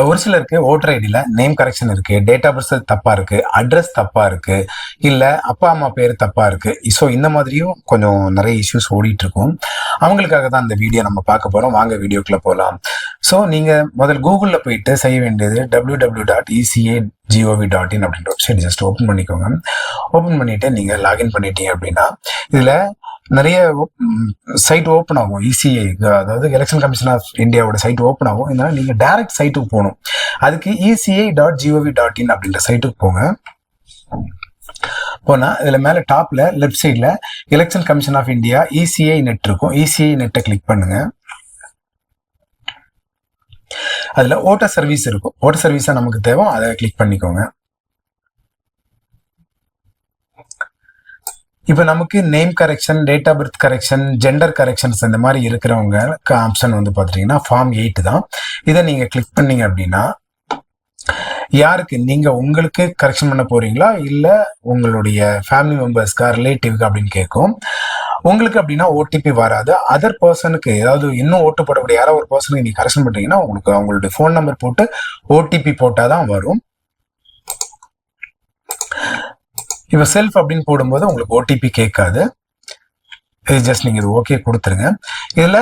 ஒரு சிலருக்கு ஓட்டர் ஐடியில் நேம் கரெக்ஷன் இருக்கு, டேட் ஆஃப் பர்த் தப்பா இருக்கு, அட்ரஸ் தப்பா இருக்கு, இல்ல அப்பா அம்மா பேர் தப்பா இருக்கு. ஸோ இந்த மாதிரியும் கொஞ்சம் நிறைய இஷ்யூஸ் ஓடிட்டு இருக்கும். அவங்களுக்காக தான் இந்த வீடியோ நம்ம பார்க்க போறோம். வாங்க வீடியோக்குள்ள போகலாம். ஸோ நீங்க முதல் கூகுளில் போயிட்டு செய்ய வேண்டியது www.eca.gov.in அப்படின்ற வெப்சைட் ஜஸ்ட் ஓப்பன் பண்ணிக்கோங்க. ஓப்பன் பண்ணிட்டு நீங்க லாகின் பண்ணிட்டீங்க அப்படின்னா இதுல நிறைய சைட் ஓப்பன் ஆகும். இசிஐ, அதாவது எலெக்ஷன் கமிஷன் ஆஃப் இந்தியாவோட சைட் ஓப்பன் ஆகும். இதனால நீங்க டைரக்ட் சைட்டுக்கு போகணும். அதுக்கு eca.gov.in அப்படின்ற சைட்டுக்கு போங்க. போனா இதுல மேல டாப்ல லெஃப்ட் சைட்ல election commission of India ECI net இருக்கும். இசிஐ நெட்டை கிளிக் பண்ணுங்க. அதுல ஓட்டர் சர்வீஸ் இருக்கும். ஓட்டர் சர்வீஸா நமக்கு தேவை, அதை கிளிக் பண்ணிக்கோங்க. இப்போ நமக்கு name correction, date of birth correction, gender corrections இந்த மாதிரி இருக்கிறவங்க ஆப்ஷன் வந்து பார்த்துட்டீங்கன்னா ஃபார்ம் 8 தான். இதை நீங்கள் கிளிக் பண்ணீங்க அப்படின்னா யாருக்கு நீங்கள் உங்களுக்கு கரெக்ஷன் பண்ண போறீங்களா இல்லை உங்களுடைய ஃபேமிலி மெம்பர்ஸ்க்கா, ரிலேட்டிவ்க்கு அப்படின்னு கேட்கும். உங்களுக்கு அப்படின்னா ஓடிபி வராது. அதர் பர்சனுக்கு, ஏதாவது இன்னும் ஓட்டு போடக்கூடிய யாராவது ஒரு பர்சனுக்கு நீங்கள் கரெக்ஷன் பண்ணுறீங்கன்னா உங்களுக்கு அவங்களுடைய ஃபோன் நம்பர் போட்டு ஓடிபி போட்டால் தான் வரும். இப்போ செல்ஃப் அப்படின்னு போடும்போது உங்களுக்கு ஓடிபி கேட்காது. இது ஜஸ்ட் நீங்கள் இது ஓகே கொடுத்துருங்க. இதில்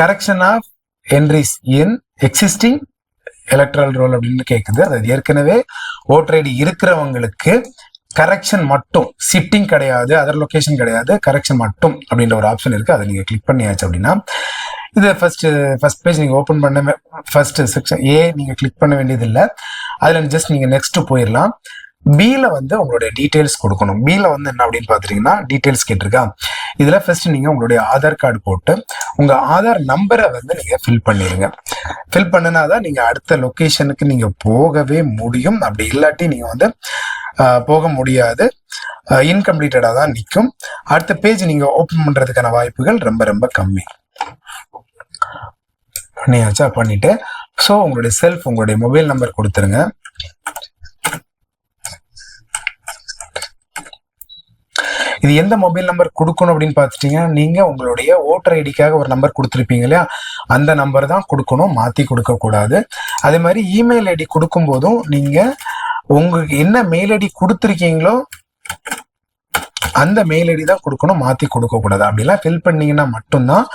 correction of entries in existing electoral roll அப்படின்னு கேட்குது. அது ஏற்கனவே ஓட்டர் ஐடி இருக்கிறவங்களுக்கு கரெக்ஷன் மட்டும், ஷிஃப்டிங் கிடையாது, அதர் லொகேஷன் கிடையாது, கரெக்ஷன் மட்டும் அப்படின்ற ஒரு ஆப்ஷன் இருக்குது. அதை நீங்கள் கிளிக் பண்ணியாச்சு அப்படின்னா இது ஃபர்ஸ்ட் பேஜ் நீங்கள் ஓப்பன் பண்ண ஃபர்ஸ்ட் செக்ஷன் ஏ நீங்கள் கிளிக் பண்ண வேண்டியது இல்லை. அதில் ஜஸ்ட் நீங்கள் நெக்ஸ்ட் போயிடலாம். பில வந்து உங்களுடைய டீட்டெயில்ஸ் கொடுக்கணும். பில வந்து என்ன அப்படின்னு பாத்தீங்கன்னா டீட்டெயில்ஸ் கேட்டிருக்கா. இதுல ஃபர்ஸ்ட் நீங்க உங்களுடைய ஆதார் கார்டு போட்டு உங்க ஆதார் நம்பரை வந்து நீங்க ஃபில் பண்ணிருங்க. ஃபில் பண்ணினாதான் நீங்க அடுத்த லொகேஷனுக்கு நீங்க போகவே முடியும். அப்படி இல்லாட்டி நீங்க வந்து போக முடியாது, இன்கம்ப்ளீட்டடா தான் நிற்கும். அடுத்த பேஜ் நீங்க ஓப்பன் பண்றதுக்கான வாய்ப்புகள் ரொம்ப ரொம்ப கம்மி. பண்ணியாச்சா? பண்ணிட்டு ஸோ உங்களுடைய செல்ஃப், உங்களுடைய மொபைல் நம்பர் கொடுத்துருங்க. இது எந்த மொபைல் நம்பர் கொடுக்கணும் அப்படின்னு பார்த்துட்டீங்கன்னா நீங்க உங்களுடைய ஓட்டர் ஐடிக்காக ஒரு நம்பர் கொடுத்துருப்பீங்க இல்லையா, அந்த நம்பர் தான் கொடுக்கணும், மாத்தி கொடுக்க கூடாது. அதே மாதிரி இமெயில் ஐடி கொடுக்கும் போதும் நீங்க உங்களுக்கு என்ன மெயில் ஐடி கொடுத்துருக்கீங்களோ அந்த மெயில் ஐடி தான் கொடுக்கணும், மாத்தி கொடுக்க கூடாது. அப்படிலாம் ஃபில் பண்ணீங்கன்னா மட்டும்தான்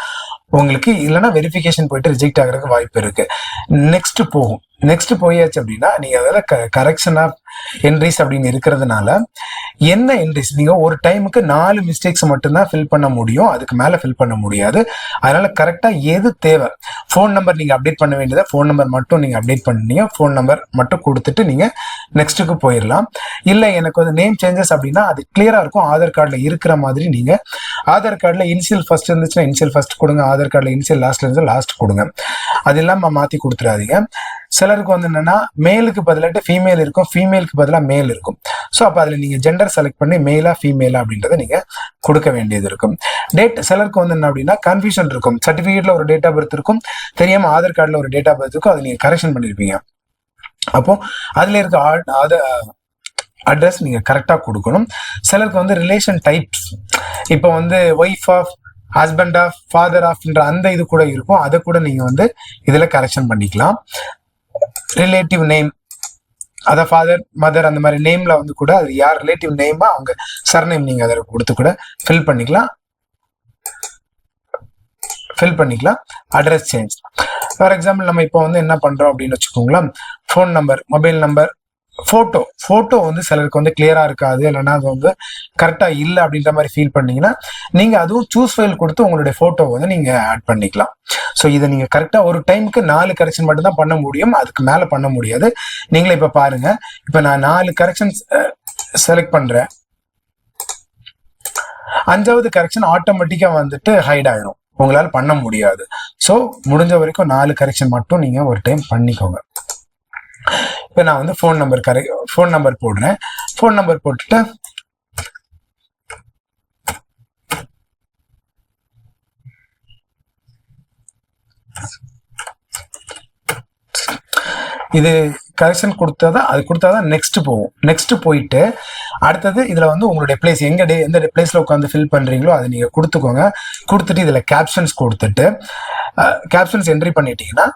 உங்களுக்கு, இல்லைன்னா வெரிஃபிகேஷன் போயிட்டு ரிஜெக்ட் ஆகிறதுக்கு வாய்ப்பு இருக்கு. நெக்ஸ்ட் போகும். நெக்ஸ்ட் போயாச்சு அப்படின்னா நீங்க அதில் கரெக்ஷன் ஆஃப் என்ட்ரிஸ் அப்படின்னு இருக்கிறதுனால என்ன என்ட்ரிஸ், நீங்க ஒரு டைமுக்கு 4 மிஸ்டேக்ஸ் மட்டும்தான் ஃபில் பண்ண முடியும், அதுக்கு மேல ஃபில் பண்ண முடியாது. அதனால கரெக்டா எது தேவை, ஃபோன் நம்பர் நீங்க அப்டேட் பண்ண வேண்டியதா ஃபோன் நம்பர் மட்டும் நீங்க அப்டேட் பண்ணீங்க, ஃபோன் நம்பர் மட்டும் கொடுத்துட்டு நீங்க நெக்ஸ்ட்டுக்கு போயிடலாம். இல்லை எனக்கு வந்து நேம் சேஞ்சஸ் அப்படின்னா அது கிளியரா இருக்கும். ஆதார் கார்டில் இருக்கிற மாதிரி நீங்க ஆதார் கார்டில் இனிஷியல் ஃபர்ஸ்ட் இருந்துச்சுன்னா இனிஷியல் ஃபர்ஸ்ட் கொடுங்க, ஆதார் கார்டில் இனிஷியல் லாஸ்ட்ல இருந்து லாஸ்ட் கொடுங்க. அது இல்லாம மாத்தி கொடுத்துடாதீங்க. சிலருக்கு வந்து என்னன்னா மேலுக்கு பதிலாட்டு ஃபீமேல் இருக்கும், ஃபீமேலுக்கு பதிலாக மேல் இருக்கும். ஸோ அப்போ அதில் நீங்கள் ஜெண்டர் செலக்ட் பண்ணி மேலா ஃபீமேலா அப்படின்றத நீங்கள் கொடுக்க வேண்டியது இருக்கும். டேட் சிலருக்கு வந்து என்ன அப்படின்னா கன்ஃபியூஷன் இருக்கும். சர்டிஃபிகேட்ல ஒரு டேட் ஆஃப் பர்த் இருக்கும், தெரியாம ஆதார் கார்டில் ஒரு டேட் ஆஃப் பர்த் இருக்கும், அதை நீங்கள் கரெக்ஷன் பண்ணியிருப்பீங்க. அப்போ அதில் இருக்க அட்ரஸ் நீங்கள் கரெக்டாக கொடுக்கணும். சிலருக்கு வந்து ரிலேஷன் டைப்ஸ், இப்போ வந்து wife of, husband of, father ஆஃப்ன்ற அந்த இது கூட இருக்கும், அதை கூட நீங்கள் வந்து இதில் கரெக்ஷன் பண்ணிக்கலாம். ரிலேட்டிவ் நேம், அத ஃபாதர் மதர் அந்த மாதிரி நேம்ல வந்து கூட அது யார் ரிலேட்டிவ் நேமா அவங்க சர்நேம் நீங்க அதை கொடுத்து கூட ஃபில் பண்ணிக்கலாம். அட்ரஸ் சேஞ்ச், ஃபார் எக்ஸாம்பிள் நம்ம இப்போ வந்து என்ன பண்றோம் அப்படின்னு வச்சுக்கோங்களேன், phone number, mobile number, photo வந்து சிலருக்கு வந்து கிளியரா இருக்காது, இல்லைன்னா அது வந்து கரெக்டா இல்லை அப்படின்ற மாதிரி ஃபீல் பண்ணீங்கன்னா நீங்க அதுவும் சூஸ் ஃபைல் கொடுத்து உங்களுடைய போட்டோ வந்து நீங்க ஆட் பண்ணிக்கலாம். ஸோ இதை நீங்க கரெக்டா ஒரு டைமுக்கு 4 கரெக்ஷன் மட்டும் தான் பண்ண முடியும், அதுக்கு மேல பண்ண முடியாது. நீங்களே இப்ப பாருங்க, இப்ப நான் 4 கரெக்ஷன்ஸ் செலக்ட் பண்றேன், 5வது கரெக்ஷன் ஆட்டோமேட்டிக்கா வந்துட்டு ஹைட் ஆயிரும், உங்களால பண்ண முடியாது. ஸோ முடிஞ்ச வரைக்கும் 4 கரெக்ஷன் மட்டும் நீங்க ஒரு டைம் பண்ணிக்கோங்க. இப்போ நான் வந்து ஃபோன் நம்பர் போடுறேன். ஃபோன் நம்பர் போட்டுட்டு இது கரெக்ஷன் கொடுத்தாதான் நெக்ஸ்ட் போகும். நெக்ஸ்ட் போயிட்டு அடுத்தது இதுல வந்து உங்களுடைய பிளேஸ் எந்த பிளேஸ்ல உட்காந்து ஃபில் பண்றீங்களோ அதை நீங்க கொடுத்துக்கோங்க. கொடுத்துட்டு இதுல கேப்ஷன்ஸ் கொடுத்துட்டு கேப்ஷன்ஸ் என்ட்ரி பண்ணிட்டீங்கன்னா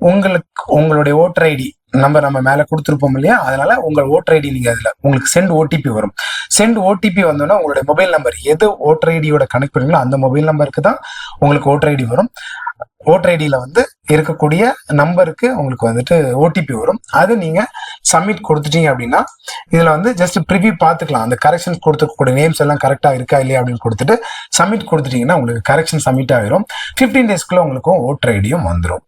உங்களுக்கு உங்களுடைய ஓட்டர் ஐடி நம்ம மேல கொடுத்துருப்போம் இல்லையா, அதனால உங்கள் ஓட்டர் ஐடி நீங்க அதுல உங்களுக்கு சென்ட் ஓடிபி வரும். சென்ட் ஓடிபி வந்தோன்னா உங்களுடைய மொபைல் நம்பர் எது ஓட்டர் ஐடியோட கனெக்ட் பண்ணீங்களோ அந்த மொபைல் நம்பருக்கு தான் உங்களுக்கு ஓட்டர் ஐடி வரும். ஓட்டர் ஐடியில இருக்கக்கூடிய நம்பருக்கு உங்களுக்கு ஓடிபி வரும். அது நீங்க சப்மிட் கொடுத்துட்டீங்க அப்படின்னா இதுல ஜஸ்ட் ப்ரிவியூ பார்த்துக்கலாம். அந்த கரெக்ஷன்ஸ் கொடுத்துருக்கக்கூடிய நேம்ஸ் எல்லாம் கரெக்டா இருக்கா இல்லையா அப்படின்னு கொடுத்துட்டு சப்மிட் கொடுத்துட்டீங்கன்னா உங்களுக்கு கரெக்ஷன் சப்மிட் ஆகிரும். 15 டேஸ்க்குள்ள உங்களுக்கும் ஓட்டர் ஐடியும் வந்துடும்.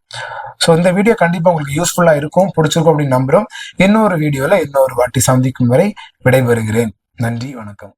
ஸோ இந்த வீடியோ கண்டிப்பா உங்களுக்கு யூஸ்ஃபுல்லா இருக்கும், பிடிச்சிருக்கும் அப்படின்னு நம்புறோம். இன்னொரு வீடியோல இன்னொரு வாட்டி சந்திக்கும் வரை விடைபெறுகிறேன். நன்றி, வணக்கம்.